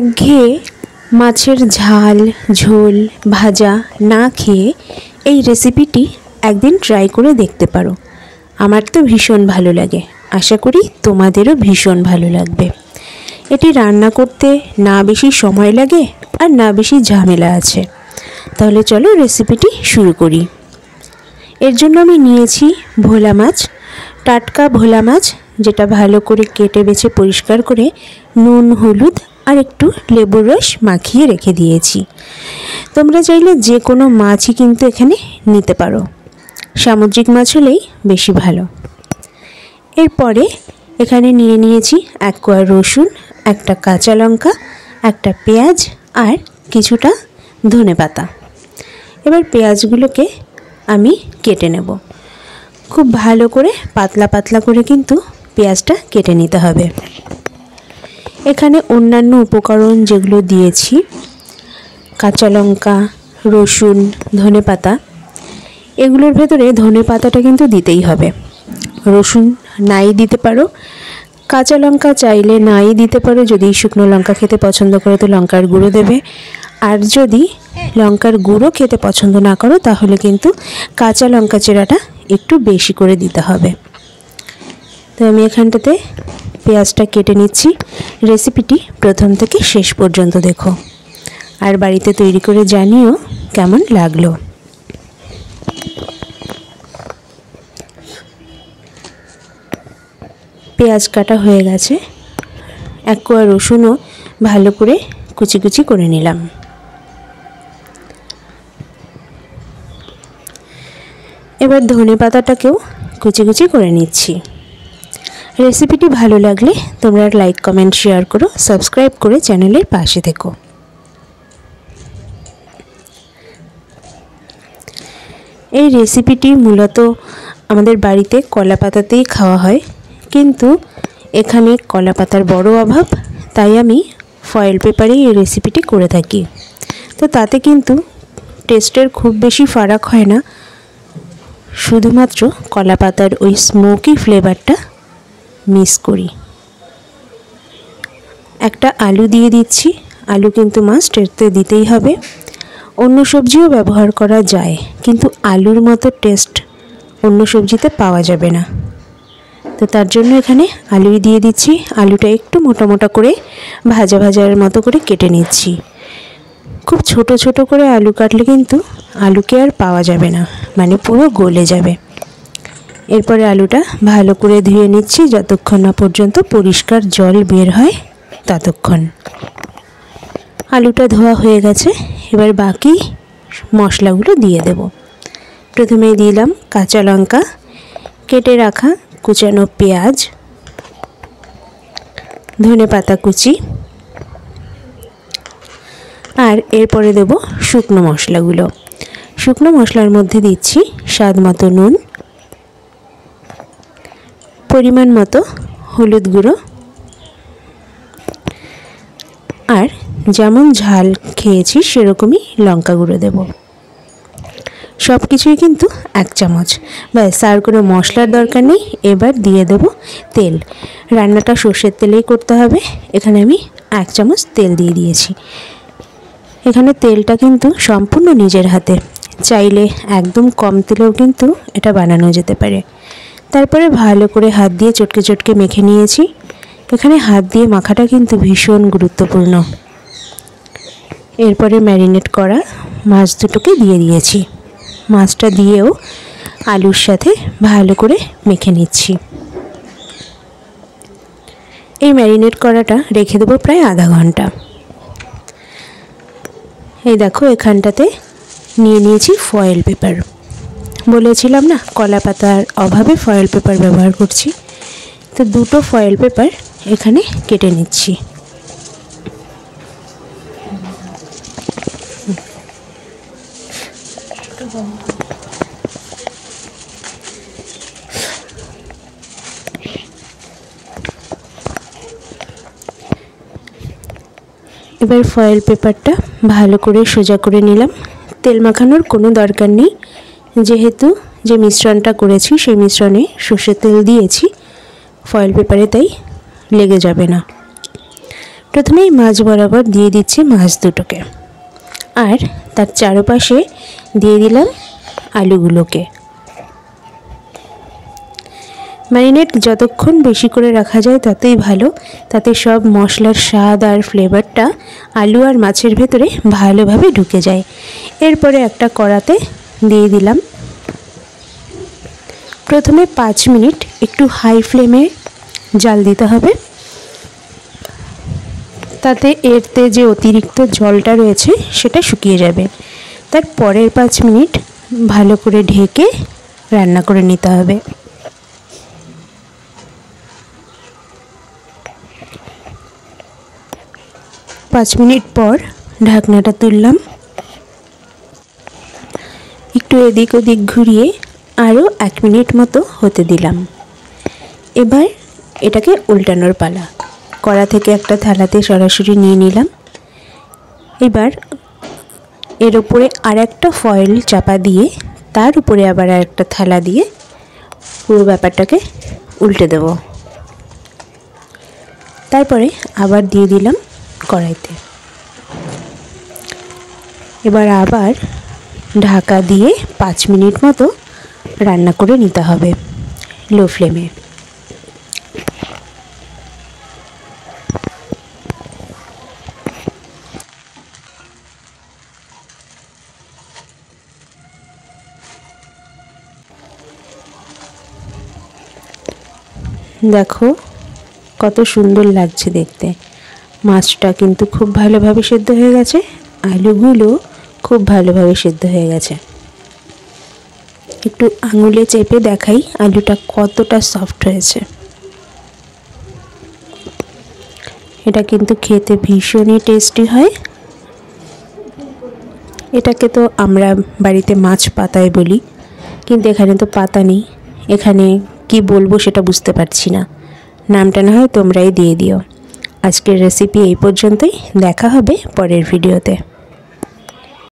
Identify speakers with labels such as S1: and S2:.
S1: একঘেয়ে মাছের ঝাল ঝোল ভাজা না খেয়ে এই রেসিপিটি একদিন ট্রাই করে দেখতে পারো। আমার তো ভীষণ ভালো লাগে, আশা করি তোমাদেরও ভীষণ ভালো লাগবে। এটি রান্না করতে না বেশি সময় লাগে আর না বেশি ঝামেলা আছে। তাহলে চলো রেসিপিটি শুরু করি। এর জন্য আমি নিয়েছি ভোলা মাছ, টাটকা ভোলা মাছ, যেটা ভালো করে কেটে বেছে পরিষ্কার করে নুন হলুদ আর একটু লেবুর রস মাখিয়ে রেখে দিয়েছি। তোমরা চাইলে যে কোনো মাছই কিন্তু এখানে নিতে পারো, সামুদ্রিক মাছ হলেই বেশি ভালো। এরপরে এখানে নিয়ে নিয়েছি 1 কোয়া রসুন, একটা কাঁচা লঙ্কা, একটা পেঁয়াজ আর কিছুটা ধনেপাতা। এবার পেঁয়াজগুলোকে আমি কেটে নেব। খুব ভালো করে পাতলা পাতলা করে কিন্তু পেঁয়াজটা কেটে নিতে হবে। এখানে অন্যান্য উপকরণ যেগুলো দিয়েছি, কাঁচা লঙ্কা, রসুন, ধনেপাতা, এগুলোর ভেতরে ধনেপাতাটা কিন্তু দিতেই হবে। রসুন নাই দিতে পারো, কাঁচা লঙ্কা চাইলে নাই দিতে পারো। যদি শুকনো লঙ্কা খেতে পছন্দ করো তো লঙ্কার গুঁড়ো দেবে, আর যদি লঙ্কার গুঁড়ো খেতে পছন্দ না করো তাহলে কিন্তু কাঁচা লঙ্কা চেরাটা একটু বেশি করে দিতে হবে। তো আমি এখানটাতে পেঁয়াজটা কেটে নিচ্ছি। রেসিপিটি প্রথম থেকে শেষ পর্যন্ত দেখো আর বাড়িতে তৈরি করে জানিও কেমন লাগলো। পেঁয়াজ কাটা হয়ে গেছে, 1 কোয়া রসুনও ভালো করে কুচি কুচি করে নিলাম। এবার ধনেপাতাটাকেও কুচি কুচি করে নিচ্ছি। রেসিপিটি ভালো লাগলে তোমরা লাইক কমেন্ট শেয়ার করো, সাবস্ক্রাইব করে চ্যানেলের পাশে থেকো। এই রেসিপিটি মূলত আমাদের বাড়িতে কলা পাতাতেই খাওয়া হয়, কিন্তু এখানে কলা পাতার বড় অভাব, তাই আমি ফয়েল পেপারেই এই রেসিপিটি করে থাকি। তো তাতে কিন্তু টেস্টের খুব বেশি ফারাক হয় না, শুধুমাত্র কলা পাতার ওই স্মোকি ফ্লেভারটা মিস করি। একটা আলু দিয়ে দিচ্ছি, আলু কিন্তু মাস্ট এতে দিতেই হবে। অন্য সবজিও ব্যবহার করা যায়, কিন্তু আলুর মতো টেস্ট অন্য সবজিতে পাওয়া যাবে না। তো তার জন্য এখানে আলুই দিয়ে দিচ্ছি। আলুটা একটু মোটা মোটা করে ভাজা ভাজার মতো করে কেটে নিচ্ছি। খুব ছোট ছোট করে আলু কাটলে কিন্তু আলুকে আর পাওয়া যাবে না, মানে পুরো গলে যাবে। এরপরে আলুটা ভালো করে ধুয়ে নিচ্ছি, যতক্ষণ না পর্যন্ত পরিষ্কার জল বের হয় ততক্ষণ। আলুটা ধোয়া হয়ে গেছে, এবার বাকি মশলাগুলো দিয়ে দেব। প্রথমেই দিলাম কাঁচা লঙ্কা, কেটে রাখা কুচানো পেঁয়াজ, ধনেপাতা কুচি, আর এরপরে দেব শুকনো মশলাগুলো। শুকনো মশলার মধ্যে দিচ্ছি স্বাদ মতো নুন, পরিমাণ মতো হলুদ গুঁড়ো, আর যেমন ঝাল খেয়েছি সেরকমই লঙ্কা গুঁড়ো দেব। সব কিছুই কিন্তু 1 চামচ, ব্যাস, আর কোনো মশলার দরকার নেই। এবার দিয়ে দেব তেল। রান্নাটা সর্ষের তেলেই করতে হবে। এখানে আমি 1 চামচ তেল দিয়ে দিয়েছি। এখানে তেলটা কিন্তু সম্পূর্ণ নিজের হাতে, চাইলে একদম কম তেলেও কিন্তু এটা বানানো যেতে পারে। তারপরে ভালো করে হাত দিয়ে চটকে চটকে মেখে নিয়েছি। এখানে হাত দিয়ে মাখাটা কিন্তু ভীষণ গুরুত্বপূর্ণ। এরপরে ম্যারিনেট করা মাছ দুটোকে দিয়ে দিয়েছি। মাছটা দিয়েও আলুর সাথে ভালো করে মেখে নিচ্ছি। এই ম্যারিনেট করাটা রেখে দেবো প্রায় আধা ঘন্টা। এই দেখো এখানটাতে নিয়ে নিয়েছি ফয়েল পেপার। বলেছিলাম না কলা পাতার অভাবে ফয়েল পেপার ব্যবহার করছি, তো 2টো ফয়েল পেপার এখানে কেটে নিচ্ছি। এবার ফয়েল পেপারটা ভালো করে সোজা করে নিলাম। তেল মাখানোর কোনো দরকার নেই, যেহেতু যে মিশ্রণটা করেছি সেই মিশ্রণে সর্ষের তেল দিয়েছি, ফয়েল পেপারে তাই লেগে যাবে না। প্রথমেই মাছ বরাবর দিয়ে দিচ্ছি মাছ দুটোকে, আর তার চারপাশে দিয়ে দিলাম আলুগুলোকে। ম্যারিনেট যতক্ষণ বেশি করে রাখা যায় ততই ভালো, তাতে সব মশলার স্বাদ আর ফ্লেভারটা আলু আর মাছের ভেতরে ভালোভাবে ঢুকে যায়। এরপরে একটা কড়াতে দিয়ে দিলাম। প্রথমে 5 মিনিট একটু হাই ফ্লেমে জাল দিতে হবে, তাতে এরতে যে অতিরিক্ত জলটা রয়েছে সেটা শুকিয়ে যাবে। তার পরের 5 মিনিট ভালো করে ঢেকে রান্না করে নিতে হবে। পাঁচ মিনিট পর ঢাকনাটা তুললাম, একটু এদিক ওদিক ঘুরিয়ে আরও 1 মিনিট মতো হতে দিলাম। এবার এটাকে উল্টানোর পালা। কড়া থেকে একটা থালাতে সরাসরি নিয়ে নিলাম। এবার এর উপরে আরেকটা ফয়েল চাপা দিয়ে তার উপরে আবার আরেকটা থালা দিয়ে পুরো ব্যাপারটাকে উল্টে দেব। তারপরে আবার দিয়ে দিলাম কড়াইতে। এবার আবার ঢাকা দিয়ে 5 মিনিট মতো রান্না করে নিতে হবে লো ফ্লেমে। দেখো কত সুন্দর লাগছে দেখতে। মাছটা কিন্তু খুব ভালোভাবে সেদ্ধ হয়ে গেছে, আলুগুলো খুব ভালোভাবে সেদ্ধ হয়ে গেছে। একটু আঙুলে চেপে দেখাই আলুটা কতটা সফট হয়েছে। এটা কিন্তু খেতে ভীষণই টেস্টি হয়। এটাকে তো আমরা বাড়িতে মাছ পাতায় বলি, কিন্তু এখানে তো পাতা নেই। এখানে কি বলবো সেটা বুঝতে পারছি না, নামটা না হয় তোমরাই দিয়ে দিও। আজকের রেসিপি এই পর্যন্তই, দেখা হবে পরের ভিডিওতে।